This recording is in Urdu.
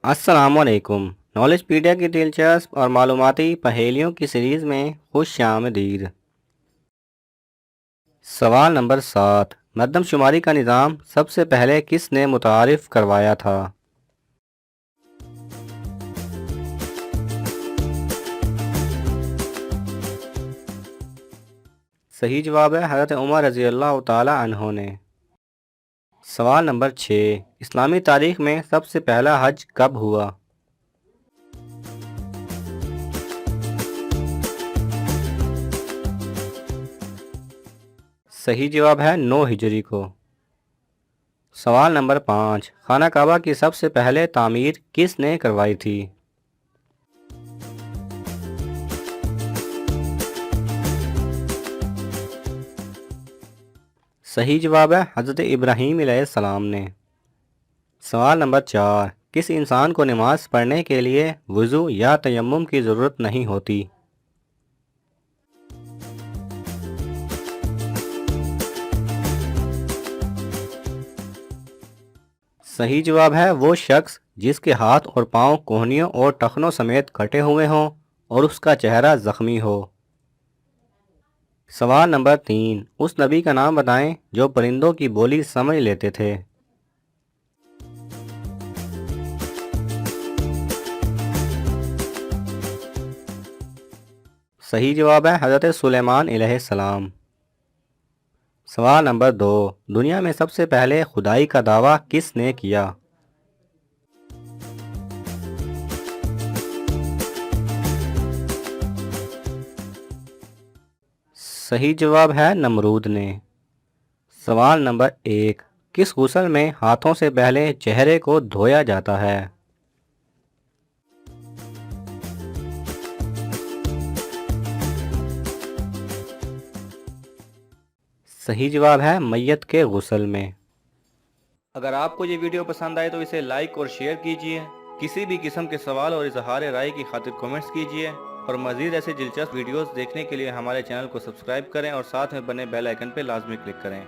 السلام علیکم۔ نالج پیڈیا کی دلچسپ اور معلوماتی پہیلیوں کی سیریز میں خوش آمدید۔ سوال نمبر 7، مردم شماری کا نظام سب سے پہلے کس نے متعارف کروایا تھا؟ صحیح جواب ہے حضرت عمر رضی اللہ تعالی عنہ نے۔ سوال نمبر 6، اسلامی تاریخ میں سب سے پہلا حج کب ہوا؟ صحیح جواب ہے 9 ہجری کو۔ سوال نمبر 5، خانہ کعبہ کی سب سے پہلے تعمیر کس نے کروائی تھی؟ صحیح جواب ہے حضرت ابراہیم علیہ السلام نے۔ سوال نمبر 4، کس انسان کو نماز پڑھنے کے لیے وضو یا تیمم کی ضرورت نہیں ہوتی؟ صحیح جواب ہے وہ شخص جس کے ہاتھ اور پاؤں کوہنیوں اور ٹخنوں سمیت کٹے ہوئے ہوں اور اس کا چہرہ زخمی ہو۔ سوال نمبر 3، اس نبی کا نام بتائیں جو پرندوں کی بولی سمجھ لیتے تھے۔ صحیح جواب ہے حضرت سلیمان علیہ السلام۔ سوال نمبر 2، دنیا میں سب سے پہلے خدائی کا دعویٰ کس نے کیا؟ صحیح جواب ہے نمرود نے۔ سوال نمبر 1، کس غسل میں ہاتھوں سے پہلے چہرے کو دھویا جاتا ہے؟ صحیح جواب ہے میت کے غسل میں۔ اگر آپ کو یہ ویڈیو پسند آئے تو اسے لائک اور شیئر کیجئے، کسی بھی قسم کے سوال اور اظہار رائے کی خاطر کومنٹس کیجئے، اور مزید ایسے دلچسپ ویڈیوز دیکھنے کے لیے ہمارے چینل کو سبسکرائب کریں اور ساتھ میں بنے بیل آئیکن پہ لازمی کلک کریں۔